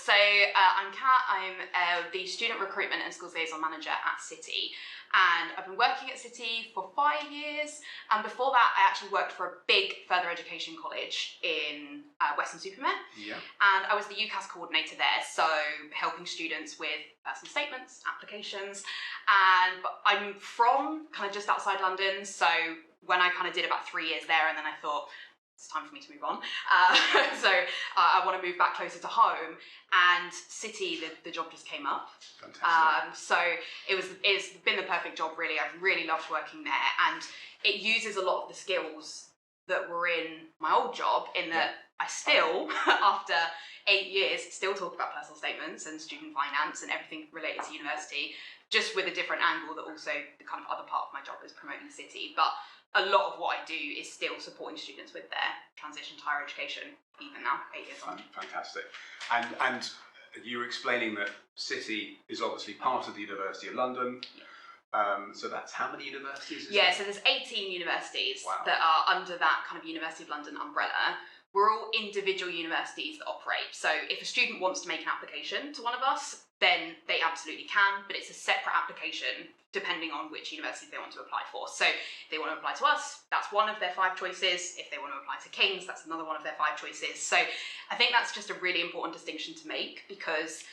So I'm Kat. I'm the Student Recruitment and Schools Liaison Manager at City. And I've been working at City for 5 years. And before that, I actually worked for a big further education college in Weston-super-Mare. Yeah. And I was the Ucas coordinator there, so helping students with personal statements, applications. And I'm from kind of just outside London, so when I kind of did about 3 years there, and then I thought, it's time for me to move on. So I want to move back closer to home, and City, the job just came up. Fantastic. So it's been the perfect job, really. I've really loved working there, and it uses a lot of the skills that were in my old job, in that I still, after 8 years, still talk about personal statements and student finance and everything related to university, just with a different angle that also the kind of other part of my job is promoting City. But a lot of what I do is still supporting students with their transition to higher education, even now, 8 years on. Fantastic. And you were explaining that City is obviously part of the University of London. So that's how many universities? So there's 18 universities. Wow. That are under that kind of University of London umbrella. We're all individual universities that operate. So if a student wants to make an application to one of us, then they absolutely can, but it's a separate application depending on which university they want to apply for. So if they want to apply to us, that's one of their 5 choices. If they want to apply to King's, that's another one of their 5 choices. So I think that's just a really important distinction to make, because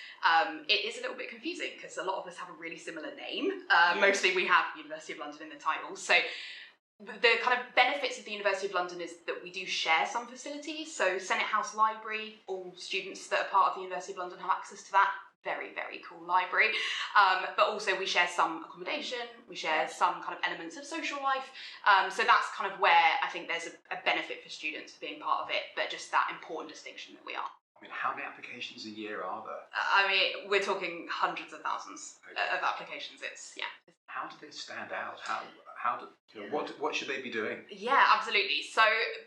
it is a little bit confusing, because a lot of us have a really similar name. Mostly we have University of London in the title. So the kind of benefits of the University of London is that we do share some facilities. So Senate House Library, all students that are part of the University of London have access to that. Very, very cool library. But also we share some accommodation, we share some kind of elements of social life. So that's kind of where I think there's a benefit for students for being part of it, but just that important distinction that we are. I mean, how many applications a year are there? I mean, we're talking hundreds of thousands of applications. How do they stand out? What should they be doing? Yeah, absolutely. So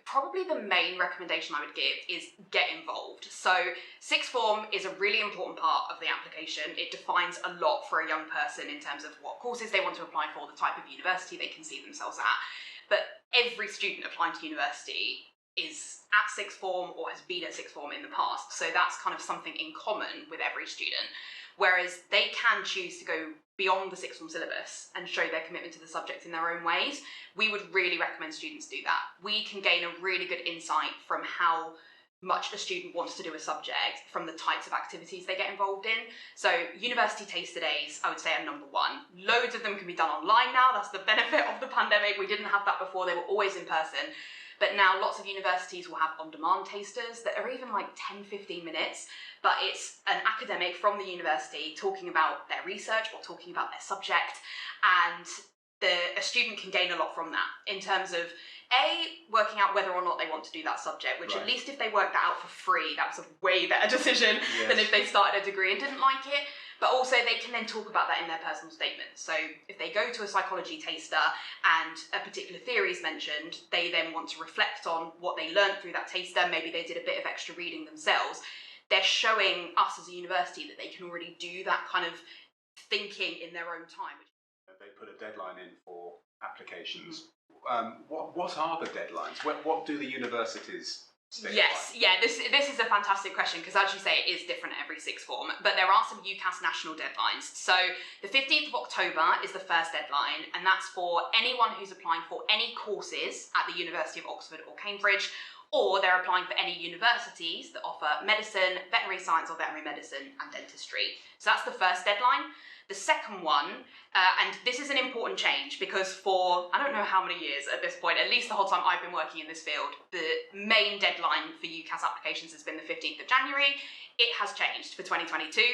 probably the main recommendation I would give is get involved. So sixth form is a really important part of the application. It defines a lot for a young person in terms of what courses they want to apply for, the type of university they can see themselves at. But every student applying to university is at sixth form or has been at sixth form in the past. So that's kind of something in common with every student. Whereas they can choose to go beyond the sixth form syllabus and show their commitment to the subject in their own ways. We would really recommend students do that. We can gain a really good insight from how much a student wants to do a subject from the types of activities they get involved in. So university taster days, I would say, are number 1. Loads of them can be done online now. That's the benefit of the pandemic. We didn't have that before. They were always in person. But now lots of universities will have on-demand tasters that are even like 10-15 minutes, but it's an academic from the university talking about their research or talking about their subject, and a student can gain a lot from that in terms of working out whether or not they want to do that subject, which at least if they worked that out for free, that was a way better decision than if they started a degree and didn't like it. But also they can then talk about that in their personal statement. So if they go to a psychology taster and a particular theory is mentioned, they then want to reflect on what they learned through that taster. Maybe they did a bit of extra reading themselves. They're showing us as a university that they can already do that kind of thinking in their own time. They put a deadline in for applications. What are the deadlines? What do the universities state? This is a fantastic question, because as you say, it is different at every sixth form, but there are some Ucas national deadlines. So the 15th of October is the first deadline, and that's for anyone who's applying for any courses at the University of Oxford or Cambridge, or they're applying for any universities that offer medicine, veterinary science or veterinary medicine and dentistry. So that's the first deadline. The second one, and this is an important change, because for I don't know how many years at this point, at least the whole time I've been working in this field, the main deadline for Ucas applications has been the 15th of January. It has changed for 2022.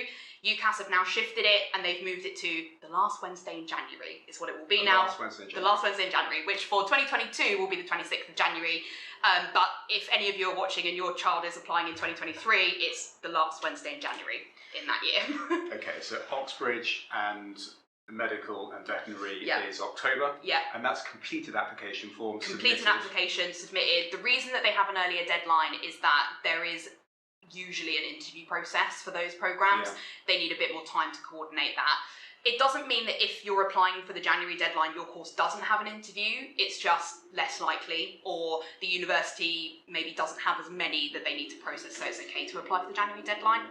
Ucas have now shifted it, and they've moved it to the last Wednesday in January, is what it will be now. The last Wednesday in January, which for 2022 will be the 26th of January. But if any of you are watching and your child is applying in 2023, it's the last Wednesday in January in that year. Okay, so Oxbridge and medical and veterinary is October. And that's completed application forms Completed application submitted. The reason that they have an earlier deadline is that there is usually an interview process for those programs. They need a bit more time to coordinate that. It doesn't mean that if you're applying for the January deadline, your course doesn't have an interview. It's just less likely, or the university maybe doesn't have as many that they need to process, so it's okay to apply for the January deadline.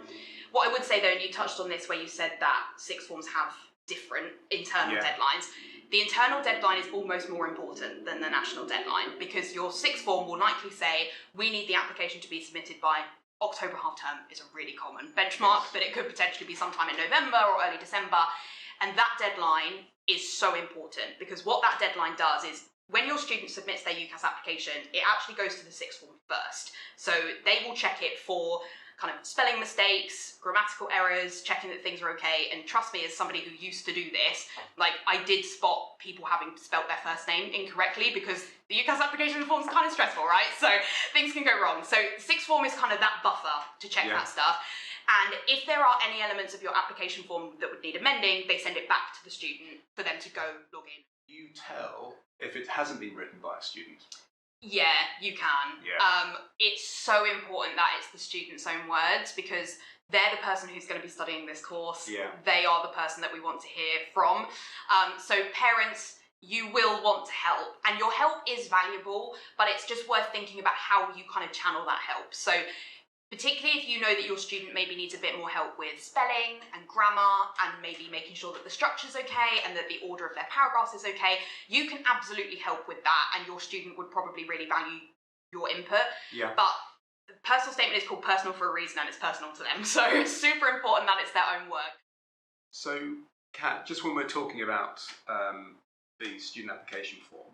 What I would say though, and you touched on this where you said that sixth forms have different internal deadlines. The internal deadline is almost more important than the national deadline, because your sixth form will likely say, we need the application to be submitted by October half term is a really common benchmark, but it could potentially be sometime in November or early December. And that deadline is so important, because what that deadline does is when your student submits their Ucas application, it actually goes to the sixth form first. So they will check it for kind of spelling mistakes, grammatical errors, checking that things are okay. And trust me, as somebody who used to do this, like I did spot people having spelt their first name incorrectly, because the Ucas application form is kind of stressful, right? So things can go wrong. So sixth form is kind of that buffer to check that stuff. And if there are any elements of your application form that would need amending, they send it back to the student for them to go log in. You tell if it hasn't been written by a student. Yeah, you can. Yeah. It's so important that it's the student's own words, because they're the person who's going to be studying this course. Yeah. They are the person that we want to hear from. So parents, you will want to help, and your help is valuable, but it's just worth thinking about how you kind of channel that help. So particularly if you know that your student maybe needs a bit more help with spelling and grammar, and maybe making sure that the structure's okay and that the order of their paragraphs is okay, you can absolutely help with that, and your student would probably really value your input. Yeah. But the personal statement is called personal for a reason, and it's personal to them. So it's super important that it's their own work. So, Kat, just when we're talking about the student application form,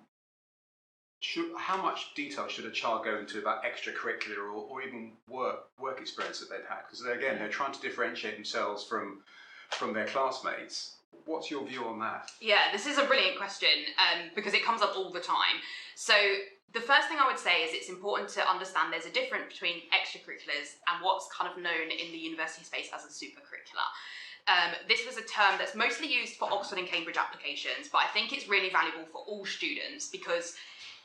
how much detail should a child go into about extracurricular or even work experience that they've had? Because they're trying to differentiate themselves from their classmates. What's your view on that? Yeah, this is a brilliant question, because it comes up all the time. So the first thing I would say is it's important to understand there's a difference between extracurriculars and what's kind of known in the university space as a super-curricular. This was a term that's mostly used for Oxford and Cambridge applications, but I think it's really valuable for all students, because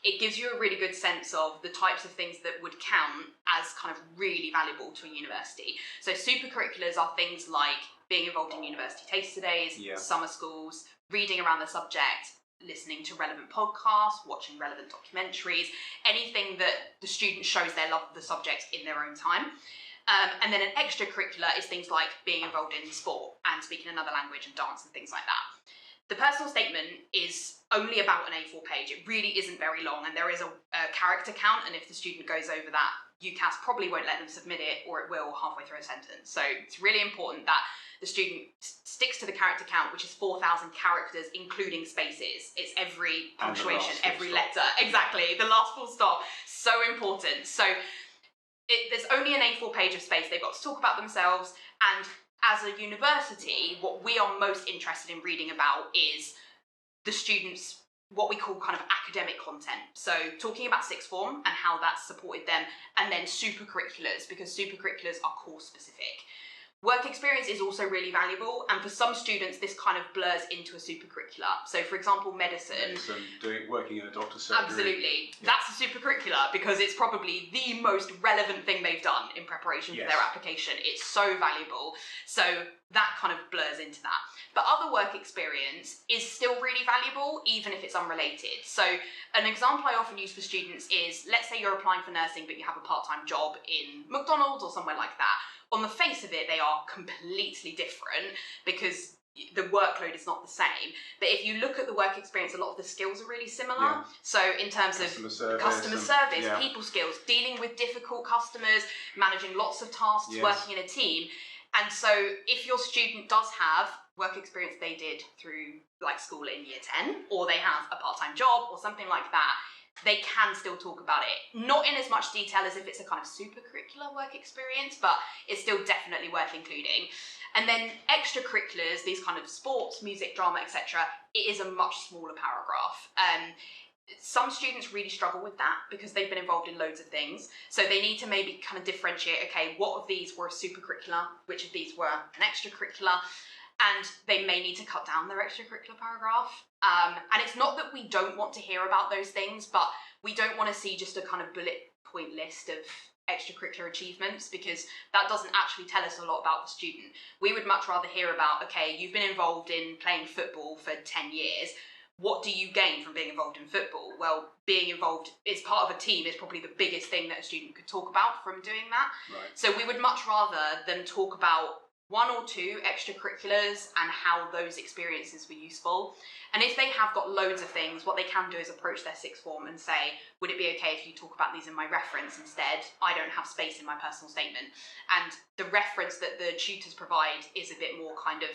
it gives you a really good sense of the types of things that would count as kind of really valuable to a university. So super-curriculars are things like being involved in university taster days, summer schools, reading around the subject, listening to relevant podcasts, watching relevant documentaries, anything that the student shows their love of the subject in their own time. And then an extracurricular is things like being involved in sport and speaking another language and dance and things like that. The personal statement is only about an A4 page. It really isn't very long, and there is a character count, and if the student goes over that, UCAS probably won't let them submit it, or it will halfway through a sentence. So it's really important that the student sticks to the character count, which is 4,000 characters, including spaces. It's every punctuation, every letter. Exactly, the last full stop. So important. So there's only an A4 page of space. They've got to talk about themselves, and as a university, what we are most interested in reading about is the students' what we call kind of academic content. So talking about sixth form and how that's supported them, and then super-curriculars, because super-curriculars are course specific. Work experience is also really valuable, and for some students this kind of blurs into a super-curricular. So for example, medicine, working in a doctor's surgery. Absolutely. Yeah. That's a super-curricular, because it's probably the most relevant thing they've done in preparation for their application. It's so valuable. So that kind of blurs into that. But other work experience is still really valuable, even if it's unrelated. So an example I often use for students is, let's say you're applying for nursing, but you have a part-time job in McDonald's or somewhere like that. On the face of it, they are completely different, because the workload is not the same. But if you look at the work experience, a lot of the skills are really similar. Yeah. So in terms of customer service, people skills, dealing with difficult customers, managing lots of tasks, working in a team. And so if your student does have work experience they did through like school in year 10, or they have a part-time job or something like that, they can still talk about it. Not in as much detail as if it's a kind of super-curricular work experience, but it's still definitely worth including. And then extracurriculars, these kind of sports, music, drama, etc., it is a much smaller paragraph. Some students really struggle with that because they've been involved in loads of things. So they need to maybe kind of differentiate, okay, what of these were a super-curricular, which of these were an extracurricular, and they may need to cut down their extracurricular paragraph. And it's not that we don't want to hear about those things, but we don't want to see just a kind of bullet point list of extracurricular achievements, because that doesn't actually tell us a lot about the student. We would much rather hear about, okay, you've been involved in playing football for 10 years. What do you gain from being involved in football? Well, being involved as part of a team is probably the biggest thing that a student could talk about from doing that. Right. So we would much rather them talk about 1 or 2 extracurriculars and how those experiences were useful. And if they have got loads of things, what they can do is approach their sixth form and say, would it be okay if you talk about these in my reference instead? I don't have space in my personal statement. And the reference that the tutors provide is a bit more kind of,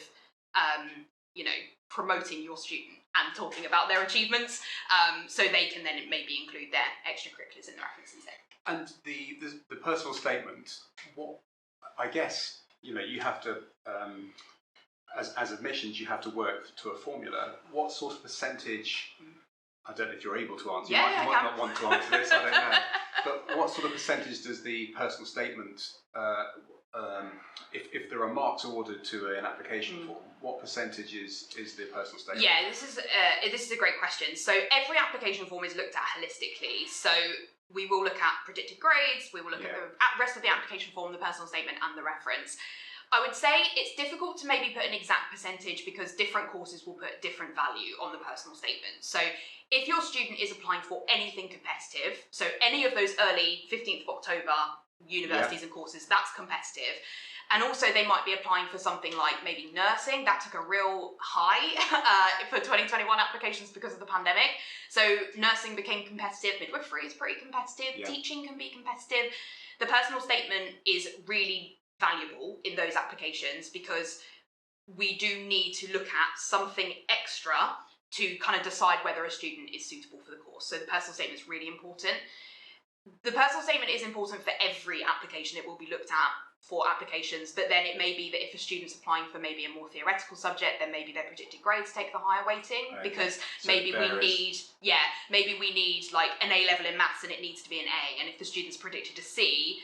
promoting your student and talking about their achievements. So they can then maybe include their extracurriculars in the reference instead. And the personal statement, what I guess, you have to, as admissions, you have to work to a formula. What sort of percentage, I don't know if you're able to answer, you might not want to answer this, I don't know, but what sort of percentage does the personal statement, if there are marks awarded to an application form, what percentage is the personal statement? Yeah, this is a great question. So every application form is looked at holistically. So we will look at predicted grades, we will look at the rest of the application form, the personal statement and the reference. I would say it's difficult to maybe put an exact percentage because different courses will put different value on the personal statement. So if your student is applying for anything competitive, so any of those early 15th of October universities and courses, that's competitive. And also they might be applying for something like maybe nursing. That took a real high for 2021 applications because of the pandemic. So nursing became competitive, midwifery is pretty competitive, teaching can be competitive. The personal statement is really valuable in those applications because we do need to look at something extra to kind of decide whether a student is suitable for the course. So the personal statement is really important. The personal statement is important for every application. It will be looked at for applications, but then it may be that if a student's applying for maybe a more theoretical subject, then maybe their predicted grades take the higher weighting because so maybe we need like an A level in maths and it needs to be an A, and if the student's predicted a C,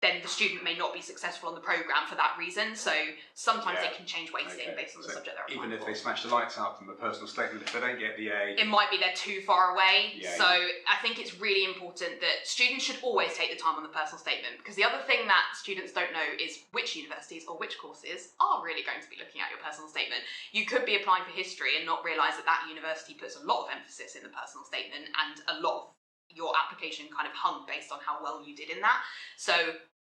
then the student may not be successful on the programme for that reason. So sometimes it can change weighting based on the subject they're applying for. Even if they smash the lights out from the personal statement, if they don't get the A, it might be they're too far away. So I think it's really important that students should always take the time on the personal statement, because the other thing that students don't know is which universities or which courses are really going to be looking at your personal statement. You could be applying for history and not realise that that university puts a lot of emphasis in the personal statement, and a lot of your application kind of hung based on how well you did in that. So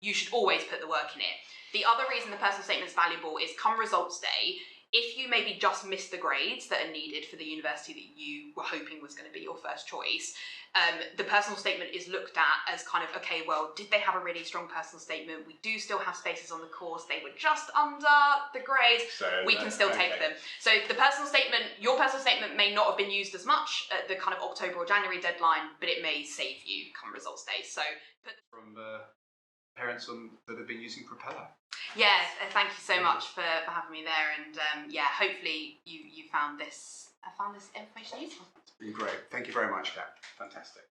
you should always put the work in it. The other reason the personal statement is valuable is come results day, if you maybe just missed the grades that are needed for the university that you were hoping was going to be your first choice, the personal statement is looked at as kind of, okay, well, did they have a really strong personal statement? We do still have spaces on the course. They were just under the grades. So we can still take them. So the personal statement, your personal statement may not have been used as much at the kind of October or January deadline, but it may save you come results day. So from parents that have been using Propella. Yeah, thank you so much for having me there, and hopefully you found this information useful. It's been great. Thank you very much, Kat. Fantastic.